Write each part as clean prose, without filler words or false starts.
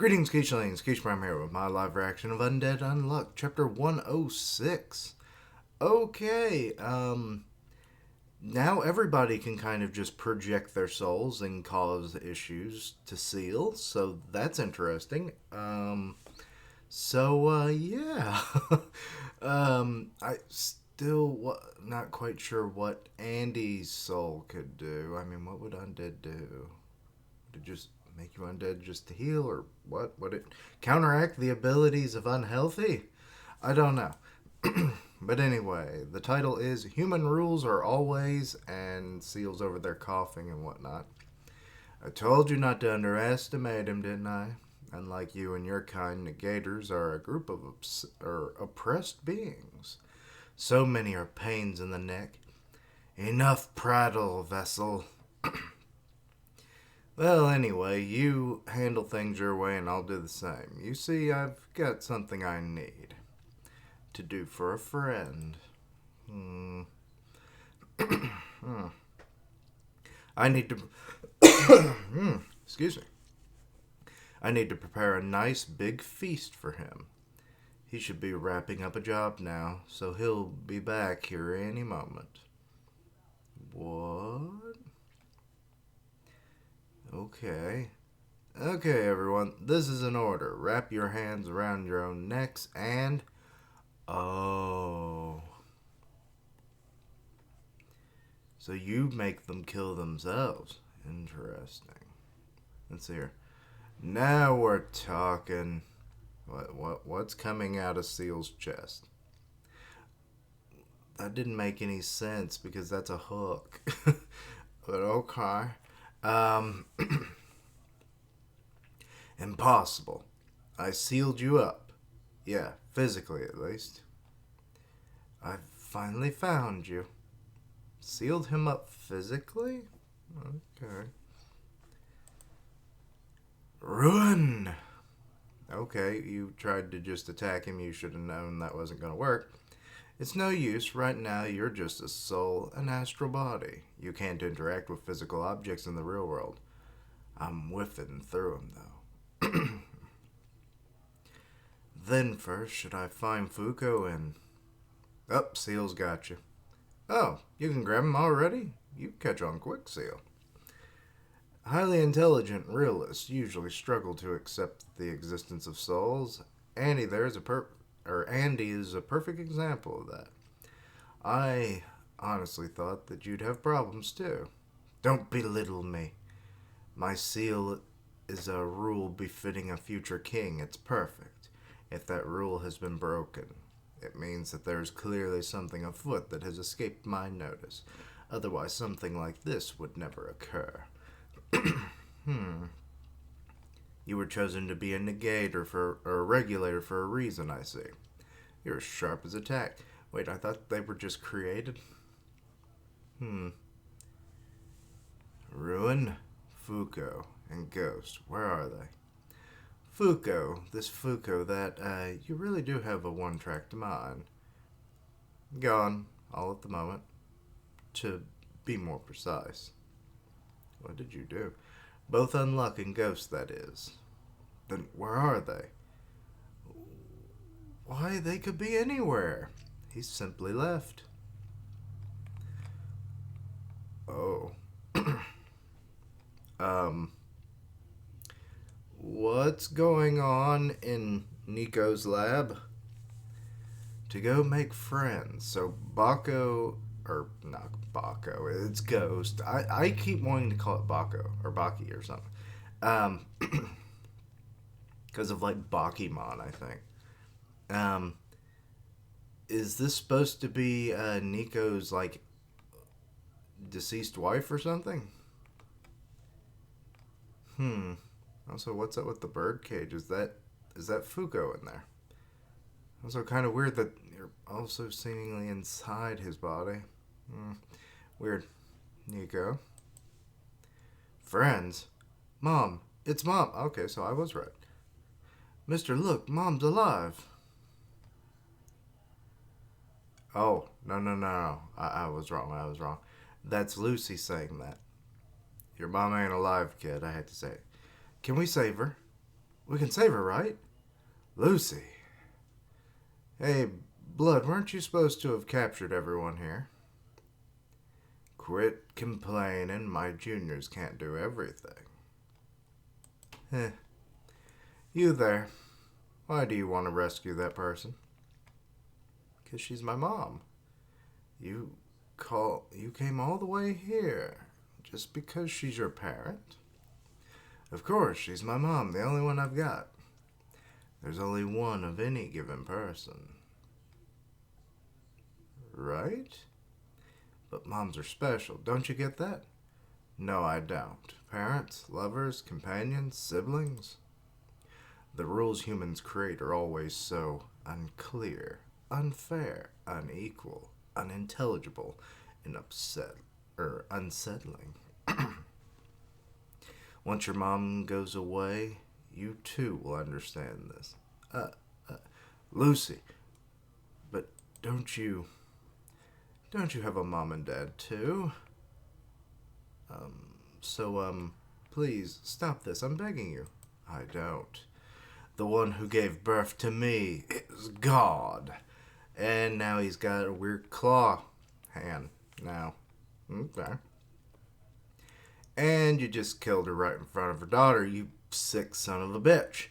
Greetings, Keechlings. Keech Prime here with my live reaction of Undead Unluck, Chapter 106. Okay, now everybody can kind of just project their souls and cause issues to Seal, so that's interesting. Yeah. I still not quite sure what Andy's soul could do. I mean, what would Undead do? Would it just make you undead just to heal, or what? Would it counteract the abilities of unhealthy? I don't know. But anyway, the title is Human Rules Are Always, and Seals over there coughing and whatnot. I told you not to underestimate him, didn't I? Unlike you and your kind, negators are a group of oppressed beings. So many are pains in the neck. Enough prattle, vessel. Well, anyway, you handle things your way and I'll do the same. You see, I've got something I need to do for a friend. I need to... Excuse me. I need to prepare a nice big feast for him. He should be wrapping up a job now, so he'll be back here any moment. What? Okay. Okay, everyone. This is an order. Wrap your hands around your own necks and... Oh. So you make them kill themselves. Interesting. Let's see here. Now we're talking. What's coming out of Seal's chest? That didn't make any sense because that's a hook. But okay. Impossible. I sealed you up. Yeah, physically at least. I've finally found you. Sealed him up physically? Okay. Ruin! Okay, you tried to just attack him. You should have known that wasn't going to work. It's no use. Right now, you're just a soul, an astral body. You can't interact with physical objects in the real world. I'm whiffing through them, though. Then first, should I find Fuko and... Oh, Seal's got you. Oh, you can grab him already? You catch on quick, Seal. Highly intelligent realists usually struggle to accept the existence of souls. Andy Andy is a perfect example of that. I honestly thought that you'd have problems too. Don't belittle me. My seal is a rule befitting a future king. It's perfect. If that rule has been broken, it means that there is clearly something afoot that has escaped my notice. Otherwise, something like this would never occur. You were chosen to be a negator or a regulator for a reason, I see. You're as sharp as a tack. Wait, I thought they were just created? Ruin, Fuko, and Ghost. Where are they? This Fuko that, you really do have a one-track mind. Gone, all at the moment. To be more precise. What did you do? Both Unluck and Ghost, that is. Then where are they? Why, they could be anywhere. He's simply left. Oh. What's going on in Nico's lab? To go make friends. So Baco, or not Baco, it's Ghost. I keep wanting to call it Baco or Baki or something. Because of like Bakimon, I think. Is this supposed to be Nico's like deceased wife or something? Also, what's up with the bird cage? Is that Fuko in there? Also, kind of weird that you're also seemingly inside his body. Weird. Nico. Friends? Mom. It's Mom. Okay, so I was right. Mister, look, Mom's alive. Oh, no. I was wrong. That's Lucy saying that. Your mom ain't alive, kid. I had to say it. Can we save her? We can save her, right? Lucy. Hey, Blood, weren't you supposed to have captured everyone here? Quit complaining, my juniors can't do everything. Eh. You there. Why do you want to rescue that person? Because she's my mom. You came all the way here just because she's your parent? Of course, she's my mom, the only one I've got. There's only one of any given person. Right? But moms are special, don't you get that? No, I don't. Parents, lovers, companions, siblings. The rules humans create are always so unclear, unfair, unequal, unintelligible, and unsettling. Once your mom goes away, you too will understand this. Lucy, but don't you have a mom and dad too? Please stop this. I'm begging you. I don't. The one who gave birth to me is God. And now he's got a weird claw hand now. Okay. And you just killed her right in front of her daughter, you sick son of a bitch.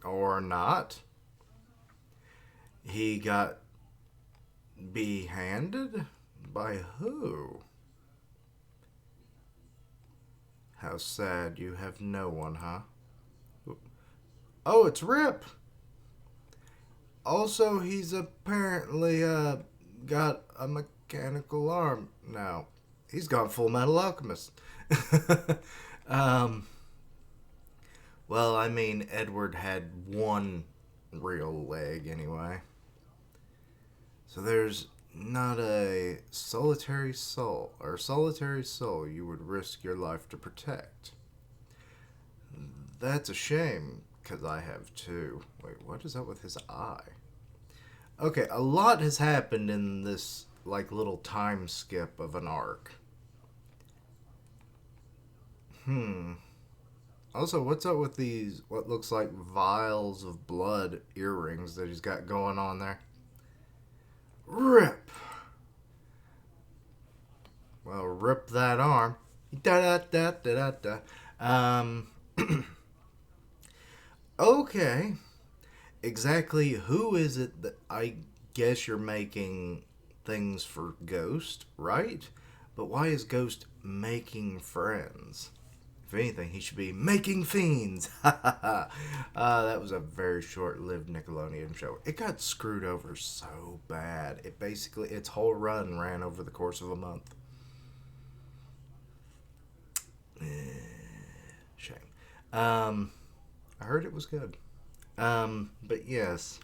Or not. He got behanded? By who? How sad you have no one, huh? Oh, it's Rip! Also, he's apparently, got a mechanical arm now. He's gone Full Metal Alchemist. Well, I mean, Edward had one real leg anyway. So there's not a solitary soul you would risk your life to protect. That's a shame, because I have two. Wait, what is up with his eye? Okay, a lot has happened in this, little time skip of an arc. Also, what's up with these, what looks like vials of blood earrings that he's got going on there? Rip! Well, rip that arm. Da-da-da-da-da-da. Okay. Exactly who is it that I guess you're making things for Ghost, right? But why is Ghost making friends? If anything, he should be making fiends. That was a very short-lived Nickelodeon show. It got screwed over so bad. Its whole run ran over the course of a month. Shame. I heard it was good. But yes.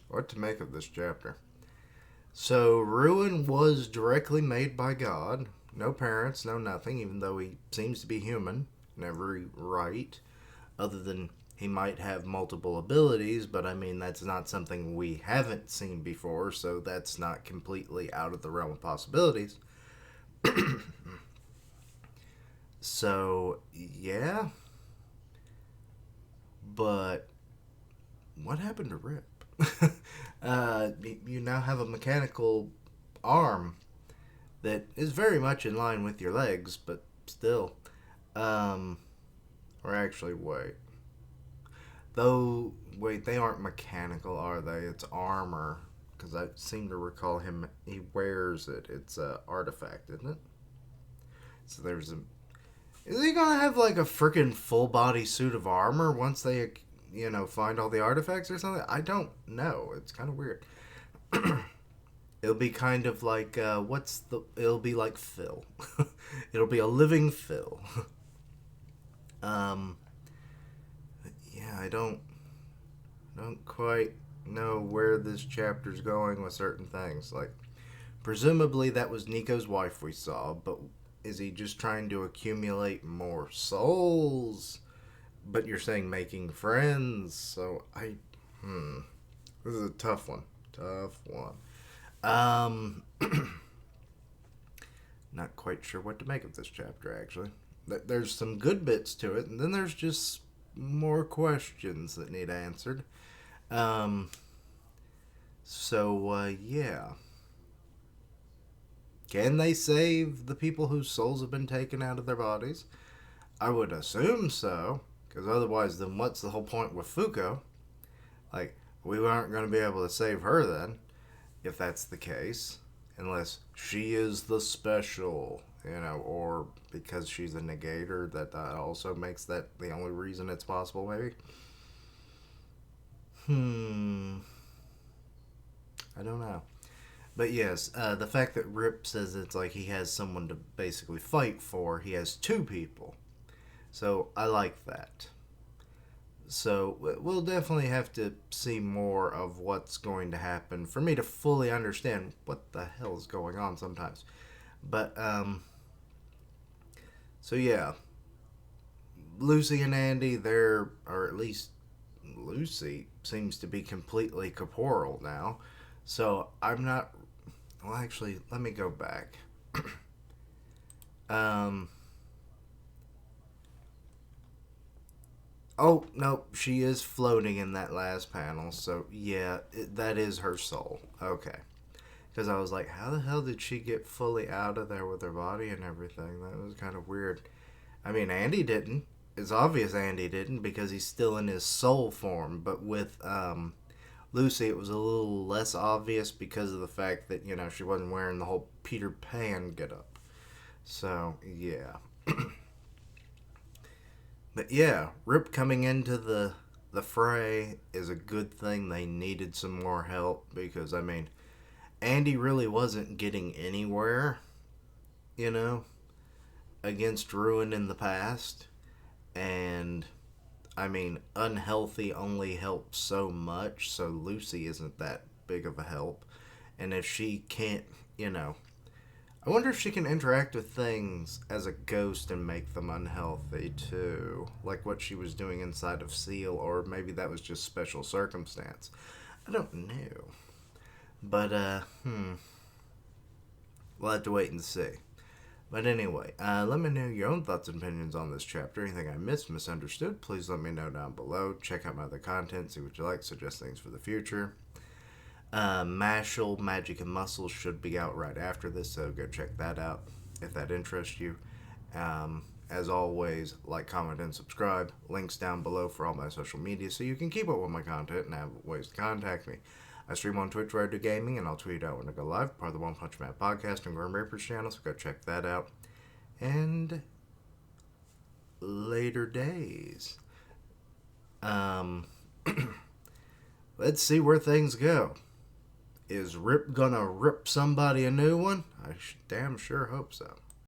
What to make of this chapter? So, Ruin was directly made by God. No parents, no nothing, even though he seems to be human in every right. Other than he might have multiple abilities, but I mean, that's not something we haven't seen before, so that's not completely out of the realm of possibilities. So, yeah. But what happened to Rip? You now have a mechanical arm that is very much in line with your legs, but still. Or actually, wait. Wait, they aren't mechanical, are they? It's armor. Because I seem to recall he wears it. It's an artifact, isn't it? So there's is he gonna have a freaking full body suit of armor once they, find all the artifacts or something? I don't know. It's kind of weird. It'll be kind of like, it'll be like Phil. It'll be a living Phil. Yeah, I don't quite know where this chapter's going with certain things. Presumably that was Nico's wife we saw, but is he just trying to accumulate more souls? But you're saying making friends, so this is a tough one. tough one. Um, not quite sure what to make of this chapter, actually. There's some good bits to it, and then there's just more questions that need answered. Um, yeah. Can they save the people whose souls have been taken out of their bodies? I would assume so, because otherwise, then what's the whole point with Fuko? Like, we aren't going to be able to save her then, if that's the case. Unless she is the special, or because she's a negator, that also makes that the only reason it's possible, maybe? I don't know. But yes, the fact that Rip says it's like he has someone to basically fight for, he has two people. So I like that. So we'll definitely have to see more of what's going to happen for me to fully understand what the hell is going on sometimes. But, so yeah. Lucy and Andy, or at least Lucy, seems to be completely corporeal now. So I'm not. Well, actually, let me go back. um. Oh, no, she is floating in that last panel. So, yeah, that is her soul. Okay. Because I was like, how the hell did she get fully out of there with her body and everything? That was kind of weird. I mean, Andy didn't. It's obvious Andy didn't because he's still in his soul form. But with Lucy, it was a little less obvious because of the fact that, she wasn't wearing the whole Peter Pan getup. So, yeah. But yeah, Rip coming into the fray is a good thing. They needed some more help because, I mean, Andy really wasn't getting anywhere, you know, against Ruin in the past. And, I mean, unhealthy only helps so much, so Lucy isn't that big of a help. And if she can't, I wonder if she can interact with things as a ghost and make them unhealthy too, like what she was doing inside of Seal, or maybe that was just special circumstance. I don't know. But, we'll have to wait and see. But anyway, let me know your own thoughts and opinions on this chapter. Anything I missed, misunderstood, please let me know down below. Check out my other content, see what you like, suggest things for the future. Mashal, Magic and Muscles should be out right after this, so go check that out if that interests you. As always, like, comment, and subscribe. Links down below for all my social media so you can keep up with my content and have ways to contact me. I stream on Twitch where I do gaming, and I'll tweet out when I go live, part of the One Punch Man podcast and Grim Reaper's channel, so go check that out. And later days. Let's see where things go. Is Rip gonna rip somebody a new one? I damn sure hope so.